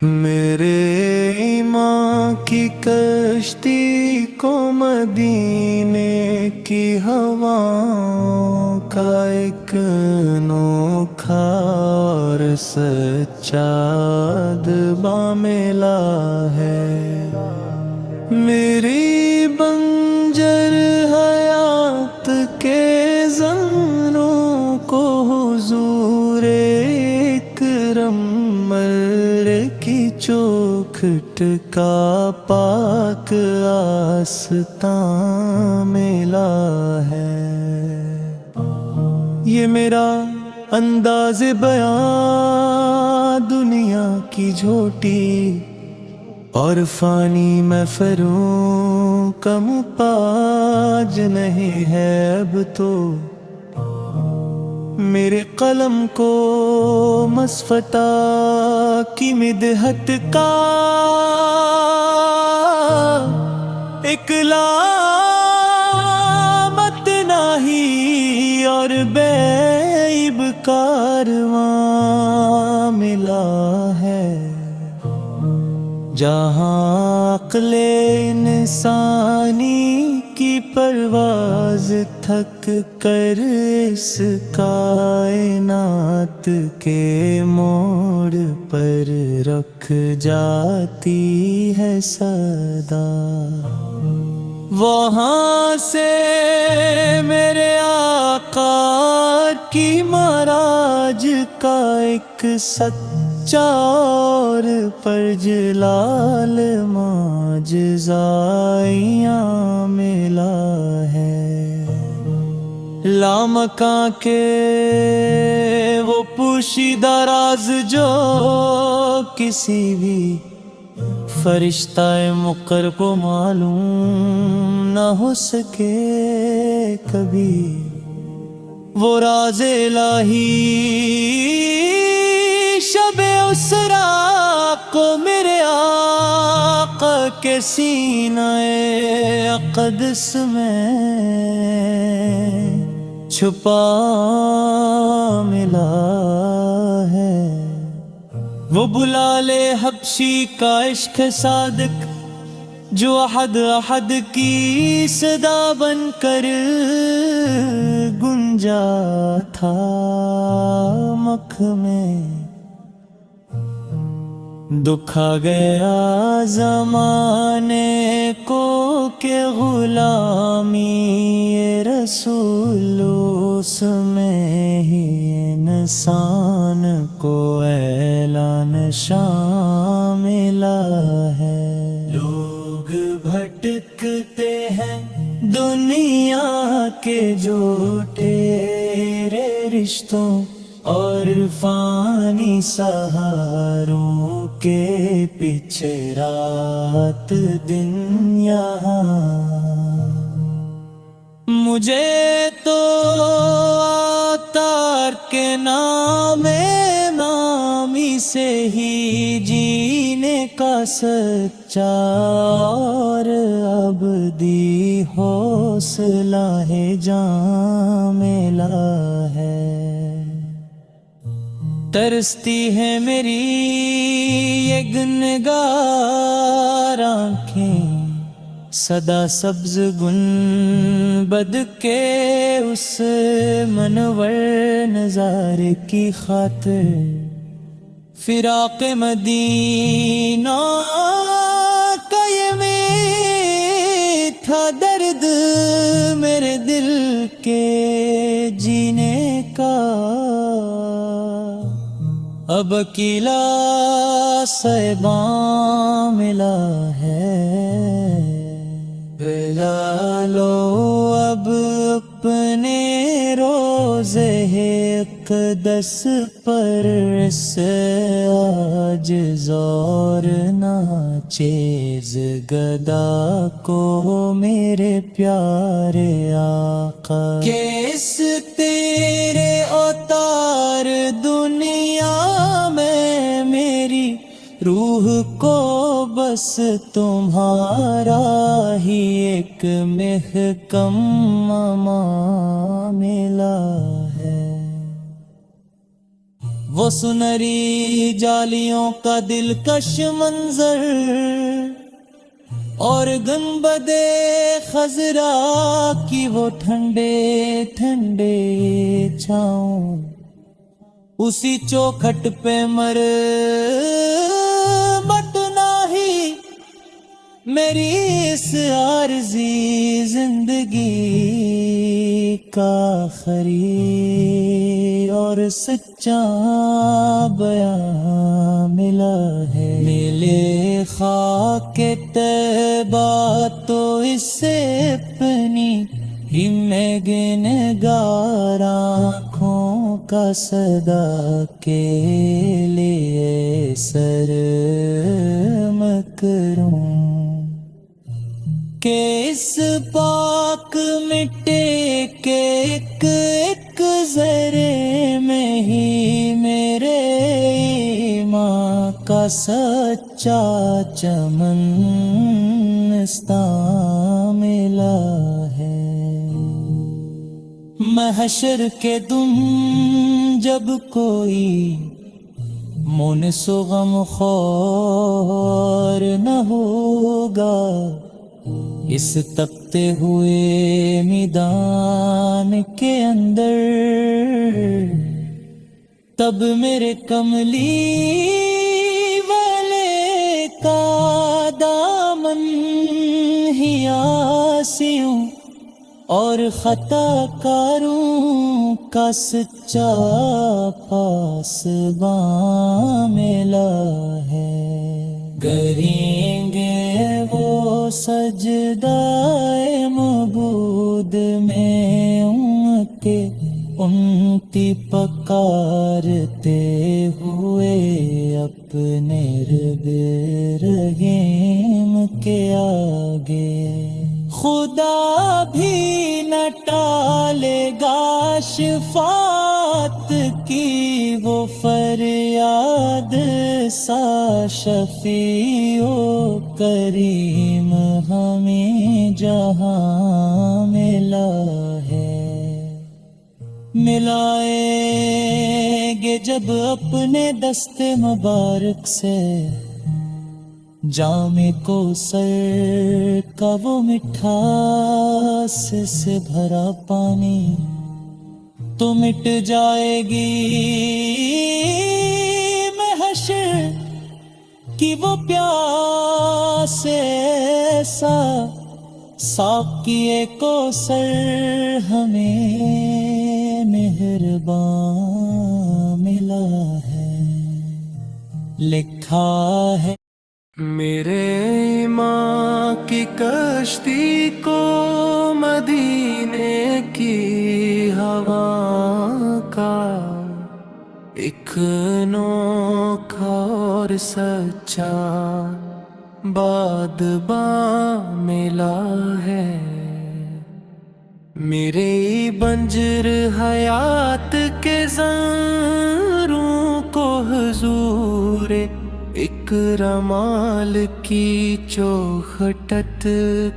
میرے ایمان کی کشتی کو مدینے کی ہواؤں کا ایک انوکھا اور سچا ادبا ملا ہے۔ میری بنجر حیات کے زمروں کو حضور اکرم مر کی چوکھٹ کا پاک آستاں ملا ہے۔ یہ میرا انداز بیان دنیا کی جھوٹی اور فانی محفلوں کا مپاج نہیں ہے اب تو۔ میرے قلم کو مسفتہ کی مدحت کا ایک علامت نہیں اور بے عیب کارواں ملا ہے۔ جہاں عقل انسانی کی پرواز تھک کر اس کائنات کے موڑ پر رکھ جاتی ہے صدا، وہاں سے میرے آقا کی معراج کا ایک سچا اور پرجلال معجزہ ملا ہے۔ لامکاں کے وہ پوشیدہ راز جو کسی بھی فرشتہ مقرب کو معلوم نہ ہو سکے کبھی، وہ راز الہی شب اسرا کو میرے آقا کے سینہ اقدس میں چھپا ملا ہے۔ وہ بلال حبشی کا عشق صادق جو احد احد کی صدا بن کر گونجا تھا مکھ میں، دکھا گیا زمانے کو کہ غلامی رسول اس میں ہی انسان کو اعلان شامل ہے۔ لوگ بھٹکتے ہیں دنیا کے جو تیرے رشتوں اور فانی سہاروں کے پیچھے رات دن یہاں، مجھے تو آتار کے نام نامی سے ہی جینے کا سچا اور ابدی حوصلہ ہے جاں ملا ہے۔ ترستی ہے میری یہ گنگار آنکھیں صدا سبز گنبد کے اس منور نظارے کی خاطر، فراق مدینہ کا یہ میٹھا درد میرے دل کے جینے کا اب اکیلا صیباں ملا ہے۔ بلالو اب اپنے روزے اقدس پر سے عاجز اور ناچیز گدا کو میرے پیارے آقا کے اس تیرے اوتار دنیا میں میری روح کو بس تمہارا ہی ایک محکم ملا ہے۔ وہ سنہری جالیوں کا دلکش منظر اور گنبد خضرا کی وہ ٹھنڈے ٹھنڈے چھاؤں، اسی چوکھٹ پہ مر مٹنا ہی میری اس عارضی زندگی کا آخری اور سچا بیان ملا ہے۔ ملے خاک طیبہ تو اس سے اپنی ہی میں گنگار آنکھوں کا صدا کے لیے سر مکروں کہ اس پاک مٹی کے ایک ایک ذرے میں ہی میرے ایمان کا سچا چمن ملا ہے۔ محشر کے دن جب کوئی مونس و غم خور نہ ہوگا، اس تپتے ہوئے میدان کے اندر، تب میرے کملی والے کا دامن ہی آسیوں اور خطا کاروں کا سچا پاسباں ملا ہے۔ کریں گے وہ سجدہ معبود میں ان کے انتی پکارتے ہوئے اپنے رب رحیم کے آگے، خدا بھی نہ ٹالے گا شفاعت کی وہ فریاد سا شفیع و کریم ہمیں جہاں ملا ہے۔ ملائیں گے جب اپنے دست مبارک سے جام کوثر کا وہ مٹھاس سے بھرا پانی، تو مٹ جائے گی محشر کی وہ پیاس ایسا ساقی کوثر ہمیں مہربان ملا ہے۔ لکھا ہے میرے ماں کی کشتی کو مدینے کی ہوا کا ایک نوکھا اور سچا بادباں ملا ہے۔ میرے بنجر حیات کے زنروں کو حضور اکرمال کی چوکھٹ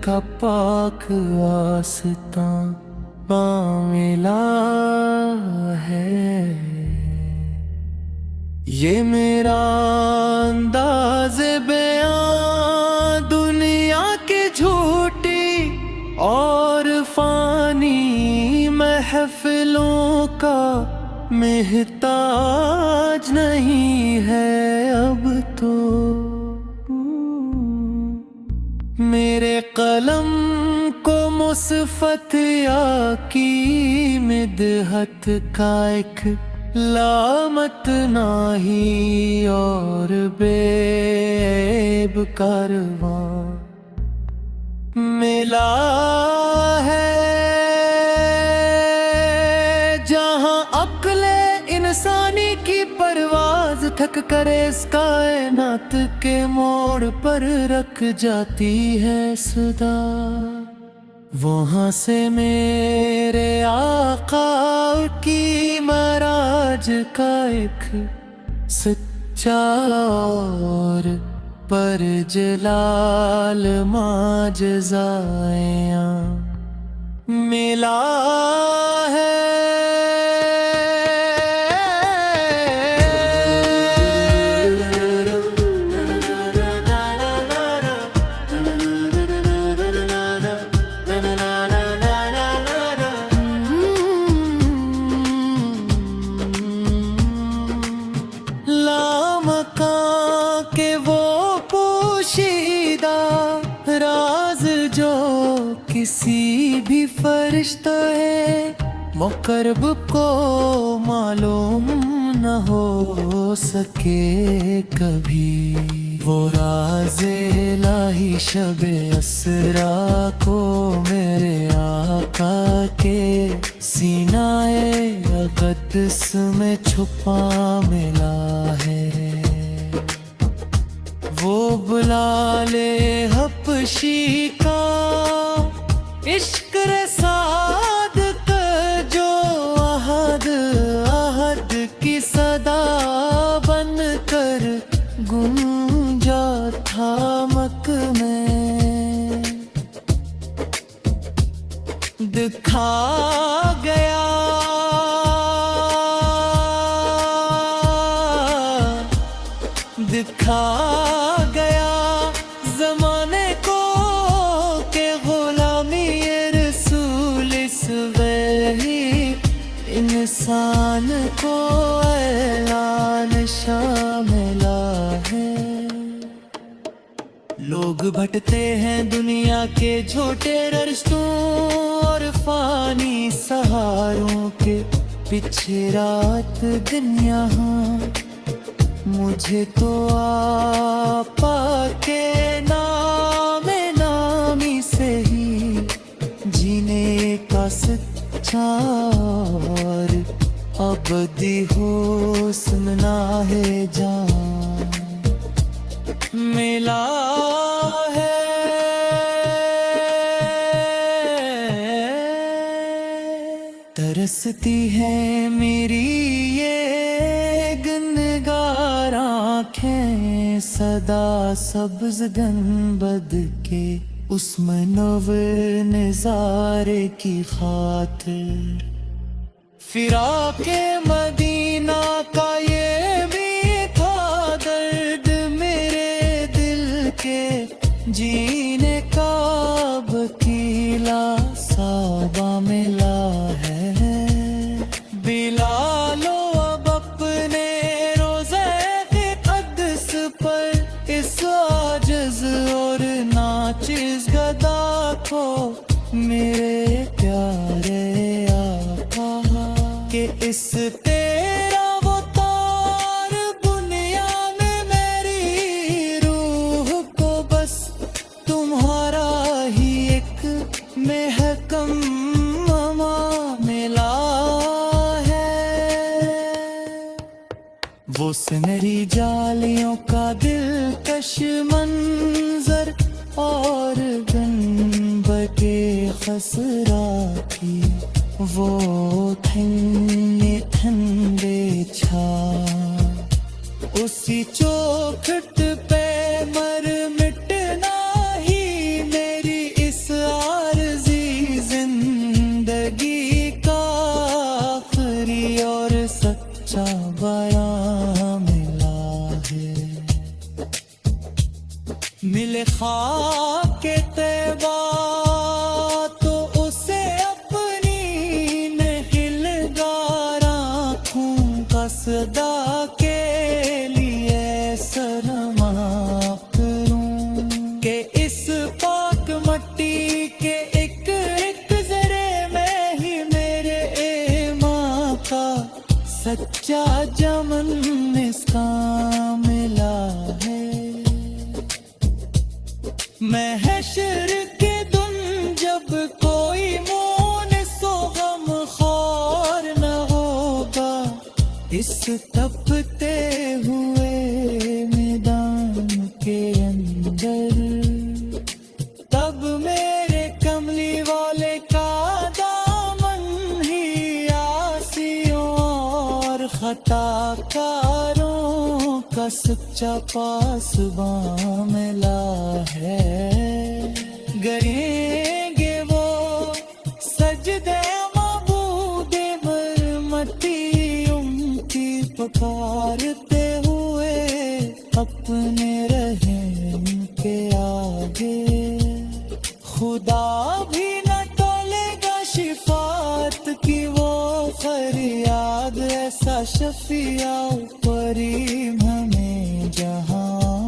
کا پاک آستاں ملا ہے۔ یہ میرا انداز بیان دنیا کی جھوٹی اور فانی محفلوں کا محتاج نہیں ہے اب تو۔ میرے قلم کو مصفت یا کی مدحت کا ایک لامت نہیں اور بے عیب کارواں ملا ہے، جہاں عقل انسانی کی پرواز تھک کر اس کائنات کے موڑ پر رکھ جاتی ہے صدا، وہاں سے میرے آقا کی معراج کا ایک سچا اور پر جلال معجزائیاں ملا ہے۔ کہ وہ پوشیدہ راز جو کسی بھی فرشتے مقرب کو معلوم نہ ہو سکے کبھی، وہ راز الہی شب اسرا کو میرے آقا کے سینہ اقدس میں چھپا ملا ہے۔ وہ بلال حبشی کا عشق رساد کا جو عہد کی صدا بن کر گونجا تھا مکہ میں، دکھا گیا زمانے کو کہ غلامی رسول اس وحی انسان کو اعلان شاملہ ہے۔ لوگ بھٹتے ہیں دنیا کے جھوٹے رستوں اور فانی سہاروں کے پیچھے رات دن یہاں، مجھے تو آقا کے نام نامی سے ہی جینے کا سچا اور ابدی حسن نہ ہے جان ملا ہے۔ ترستی ہے میری یہ گنگار آنکھیں صدا سبز گنبد کے اس منور نظارے کی خاطر، فراق مدینہ کا یہ بھی تھا درد میرے دل کے جینے کا اب کیلا صابہ ملا ہے۔ بلالو اب اپنے روزے قدس پر اس عاجز اور ناچز گدا کو میرے پیارے آقا کہ اس تیرا وہ تار بنیاد میری روح کو بس تمہارا ہی ایک محکم ملا ہے۔ وہ سنہری جالیوں کا دلکش منظر اور گنبد کے خسرا کی وہ ٹھنڈے ٹھنڈے چھا، اسی چوکھٹ پہ مر مٹنا ہی میری اس عارضی زندگی کا آخری اور سچا بیان ملا ہے۔ ملے خاک کے طیبہ تو اسے اپنی نہلگار آنکھوں کا صدا کے لیے سرما کروں کہ اس پاک مٹی کے ایک ایک ذرے میں ہی میرے ایمان کا سچا جمن اس کا ملا ہے۔ محشر کے دن جب کوئی مونس و غم خوار نہ ہوگا اس تپتے ہوئے میدان کے اندر، تب میرے کملی والے کا دامن ہی عاصیوں اور خطا کاروں کا سچا پاسباں ملا ہے۔ گریں گے وہ سجدے معبود مرمتی ان کی پکارتے ہوئے اپنے رحم کے آگے، خدا بھی نہ ٹولے گا شفاعت کی وہ فریاد، ایسا شفیع کریم ہمیں جہاں